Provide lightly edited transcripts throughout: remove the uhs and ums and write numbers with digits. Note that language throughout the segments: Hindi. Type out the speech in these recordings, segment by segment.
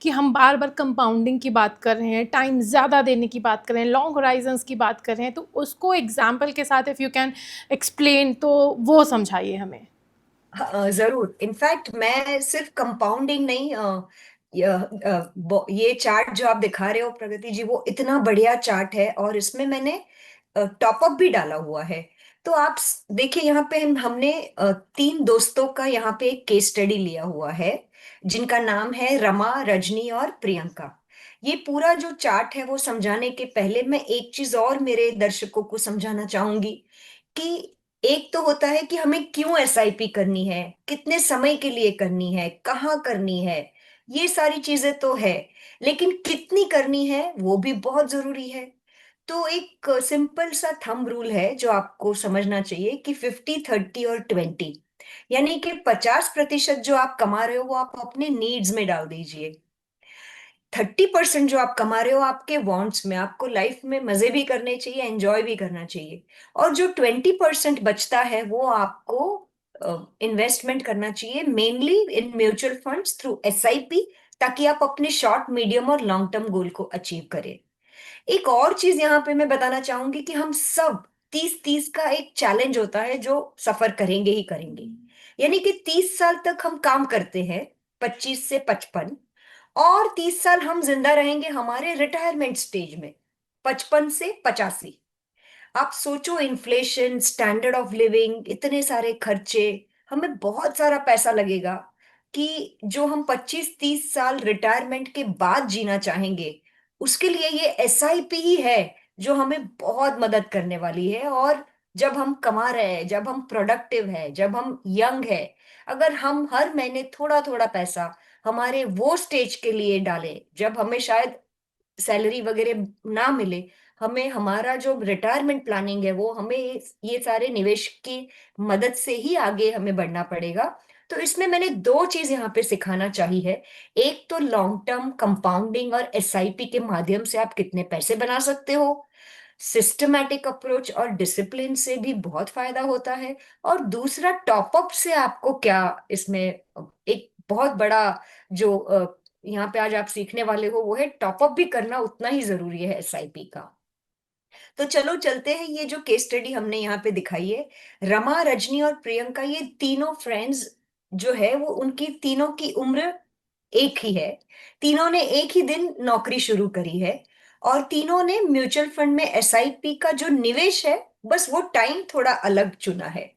कि हम बार बार कंपाउंडिंग की बात कर रहे हैं, टाइम ज़्यादा देने की बात कर रहे हैं, लॉन्ग होराइजन्स की बात कर रहे हैं, तो उसको एग्जाम्पल के साथ इफ़ यू कैन एक्सप्लेन तो वो समझाइए हमें। जरूर। इनफैक्ट मैं सिर्फ कंपाउंडिंग नहीं, ये चार्ट जो आप दिखा रहे हो प्रगति जी, वो इतना बढ़िया चार्ट है और इसमें मैंने टॉपअप भी डाला हुआ है। तो आप देखिए, यहाँ पे हमने तीन दोस्तों का यहाँ पे एक केस स्टडी लिया हुआ है, जिनका नाम है रमा, रजनी और प्रियंका। ये पूरा जो चार्ट है वो समझाने के पहले मैं एक चीज और मेरे दर्शकों को समझाना चाहूंगी कि एक तो होता है कि हमें क्यों एसआईपी करनी है, कितने समय के लिए करनी है, कहाँ करनी है, ये सारी चीजें तो है, लेकिन कितनी करनी है वो भी बहुत जरूरी है। तो एक सिंपल सा थंब रूल है जो आपको समझना चाहिए कि 50, 30 और 20, यानी कि 50% जो आप कमा रहे हो वो आप अपने नीड्स में डाल दीजिए। 30% जो आप कमा रहे हो आपके वांट्स में, आपको लाइफ में मजे भी करने चाहिए, एंजॉय भी करना चाहिए। और जो 20% बचता है वो आपको इन्वेस्टमेंट करना चाहिए, mainly in mutual funds through SIP, ताकि आप अपने शॉर्ट, मीडियम और लॉन्ग टर्म गोल को अचीव करें। एक और चीज यहाँ पे मैं बताना चाहूंगी कि हम सब 30-30 का एक चैलेंज होता है जो सफर करेंगे ही करेंगे। यानी कि 30 साल तक हम काम करते हैं, 25 से 55, और 30 साल हम जिंदा रहेंगे हमारे रिटायरमेंट स्टेज में, 55 से 85। आप सोचो, इन्फ्लेशन, स्टैंडर्ड ऑफ लिविंग, इतने सारे खर्चे, हमें बहुत सारा पैसा लगेगा कि जो हम 25-30 साल रिटायरमेंट के बाद जीना चाहेंगे, उसके लिए ये एसआईपी ही है जो हमें बहुत मदद करने वाली है। और जब हम कमा रहे हैं, जब हम प्रोडक्टिव है, जब हम यंग है, अगर हम हर महीने थोड़ा थोड़ा पैसा हमारे वो स्टेज के लिए डालें जब हमें शायद सैलरी वगैरह ना मिले, हमें हमारा जो रिटायरमेंट प्लानिंग है वो हमें ये सारे निवेश की मदद से ही आगे हमें बढ़ना पड़ेगा। तो इसमें मैंने दो चीज यहाँ पे सिखाना चाहिए है। एक तो लॉन्ग टर्म कंपाउंडिंग और एसआईपी के माध्यम से आप कितने पैसे बना सकते हो, सिस्टमैटिक अप्रोच और डिसिप्लिन से भी बहुत फायदा होता है। और दूसरा, टॉपअप से आपको क्या इसमें एक बहुत बड़ा जो यहाँ पे आज आप सीखने वाले हो वो है, टॉपअप भी करना उतना ही जरूरी है एसआईपी का। तो चलो चलते हैं, ये जो केस स्टडी हमने यहाँ पे दिखाई है, रमा, रजनी और प्रियंका, ये तीनों फ्रेंड्स जो है वो, उनकी तीनों की उम्र एक ही है। तीनों ने एक ही दिन नौकरी शुरू करी है और तीनों ने म्यूचुअल फंड में एसआईपी का जो निवेश है, बस वो टाइम थोड़ा अलग चुना है।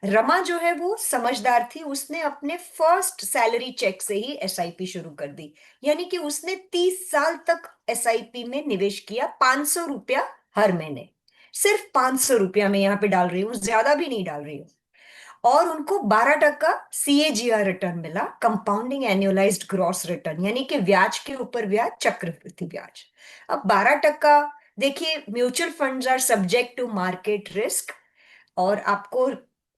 रमा जो है वो समझदार थी, उसने अपने फर्स्ट सैलरी चेक से ही एसआईपी शुरू कर दी। यानी कि उसने 30 साल तक एसआईपी में निवेश किया, 500 रुपया हर महीने। सिर्फ 500 रुपया मैं यहाँ पे डाल रही हूँ, ज्यादा भी नहीं डाल रही हूँ। और उनको 12% सीएजीआर रिटर्न मिला, कंपाउंडिंग एनुअलाइज्ड ग्रॉस रिटर्न, यानी कि ब्याज के ऊपर ब्याज, चक्रवृद्धि ब्याज। अब 12%, देखिए mutual funds are subject to market risk, और आपको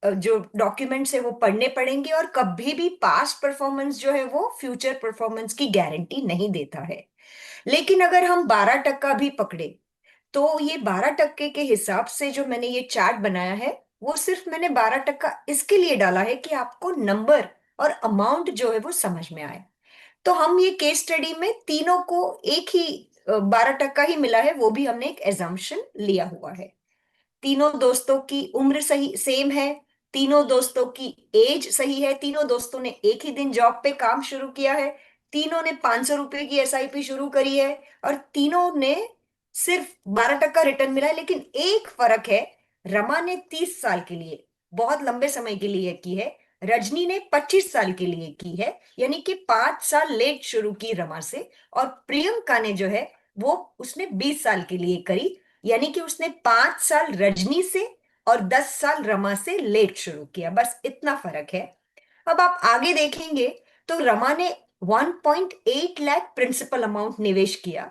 जो डॉक्यूमेंट्स है वो पढ़ने पड़ेंगे, और कभी भी पास्ट परफॉर्मेंस जो है वो फ्यूचर परफॉर्मेंस की गारंटी नहीं देता है। लेकिन अगर हम 12% भी पकड़े, तो ये 12% के हिसाब से जो मैंने ये चार्ट बनाया है, वो सिर्फ मैंने 12% इसके लिए डाला है कि आपको नंबर और अमाउंट जो है वो समझ में आए। तो हम ये केस स्टडी में तीनों को एक ही 12% ही मिला है, वो भी हमने एक एजम्पशन लिया हुआ है। तीनों दोस्तों की उम्र सही सेम है, तीनों दोस्तों की एज सही है, तीनों दोस्तों ने एक ही दिन जॉब पे काम शुरू किया है, तीनों ने 500 रुपए की एसआईपी शुरू करी है, और तीनों ने सिर्फ 12% रिटर्न मिला है। लेकिन एक फर्क है, रमा ने 30 साल के लिए, बहुत लंबे समय के लिए की है, रजनी ने 25 साल के लिए की है, यानी कि 5 साल लेट शुरू की रमा से। और प्रियंका ने जो है वो उसने 20 साल के लिए करी, यानी कि उसने 5 साल रजनी से और 10 साल रमा से लेट शुरू किया, बस इतना फर्क है। अब आप आगे देखेंगे तो रमा ने 1.8 लाख प्रिंसिपल अमाउंट निवेश किया,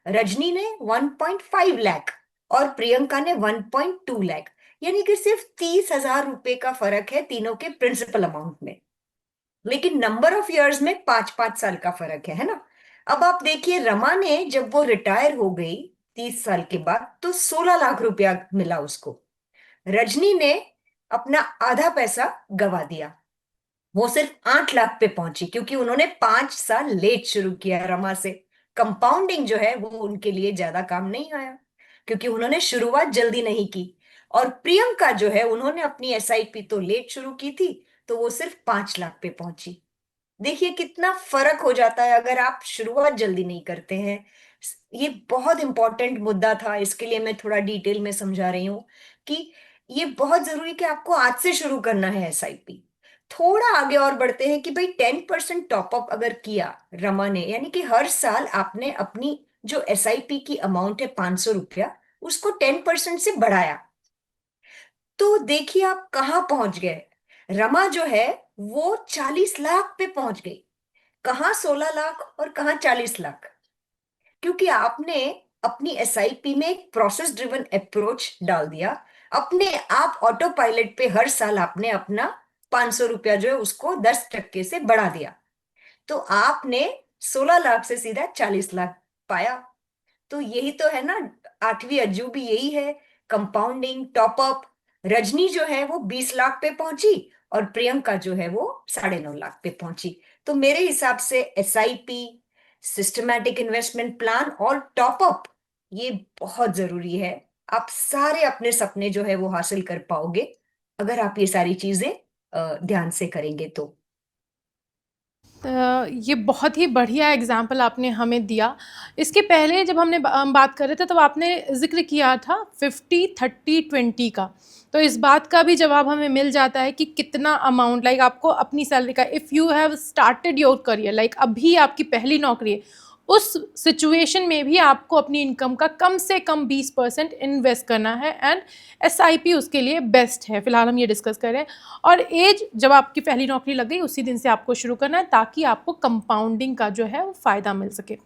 रजनी ने 1.5 लाख और प्रियंका ने 1.2 लाख, यानी कि सिर्फ 30,000 रुपए का फर्क है तीनों के प्रिंसिपल अमाउंट में। लेकिन नंबर ऑफ इयर्स में 5-5 साल का फर्क है ना। अब आप देखिए, रमा ने जब वो रिटायर हो गई 30 साल के बाद, तो 16 लाख रुपया मिला उसको। रजनी ने अपना आधा पैसा गवा दिया, वो सिर्फ 8 लाख पे पहुंची क्योंकि उन्होंने 5 साल लेट शुरू किया रमा से। कंपाउंडिंग जो है वो उनके लिए ज्यादा काम नहीं आया क्योंकि उन्होंने शुरुआत जल्दी नहीं की। और प्रियंका जो है उन्होंने अपनी एसआईपी तो लेट शुरू की थी, तो वो सिर्फ 5 लाख पे पहुंची। देखिए कितना फर्क हो जाता है अगर आप शुरुआत जल्दी नहीं करते हैं। ये बहुत इंपॉर्टेंट मुद्दा था, इसके लिए मैं थोड़ा डिटेल में समझा रही हूँ कि ये बहुत जरूरी कि आपको आज से शुरू करना है एसआईपी। थोड़ा आगे और बढ़ते हैं कि भाई 10% टॉपअप अगर किया रमा ने, यानी कि हर साल आपने अपनी जो एसआईपी की अमाउंट है 500 रुपया, उसको 10% से बढ़ाया, तो देखिए आप कहाँ पहुंच गए। रमा जो है वो 40 लाख पे पहुंच गई, कहाँ 16 लाख और कहाँ 40 लाख। क्योंकि आपने अपनी एसआईपी में एक प्रोसेस ड्रिवन अप्रोच डाल दिया, अपने आप ऑटो पायलट पे हर साल आपने अपना 500 रुपया जो है उसको 10% से बढ़ा दिया, तो आपने 16 लाख से सीधा 40 लाख पाया। तो यही तो है ना, आठवीं अजूबी यही है, कंपाउंडिंग टॉपअप। रजनी जो है वो 20 लाख पे पहुंची और प्रियंका जो है वो 9.5 लाख पे पहुंची। तो मेरे हिसाब से एसआईपी, सिस्टमैटिक इन्वेस्टमेंट प्लान और टॉपअप ये बहुत जरूरी है। आप सारे अपने सपने जो है वो हासिल कर पाओगे अगर आप ये सारी चीजें ध्यान से करेंगे तो। ये बहुत ही बढ़िया एग्जाम्पल आपने हमें दिया। इसके पहले जब हम बात कर रहे थे तब आपने ज़िक्र किया था 50-30-20 का। तो इस बात का भी जवाब हमें मिल जाता है कि कितना अमाउंट, लाइक आपको अपनी सैलरी का, if you have started your career, like अभी आपकी पहली नौकरी है, उस सिचुएशन में भी आपको अपनी इनकम का कम से कम 20% इन्वेस्ट करना है, एंड एसआईपी उसके लिए बेस्ट है। फिलहाल हम ये डिस्कस कर रहे हैं। और एज जब आपकी पहली नौकरी लग गई उसी दिन से आपको शुरू करना है ताकि आपको कंपाउंडिंग का जो है वो फ़ायदा मिल सके।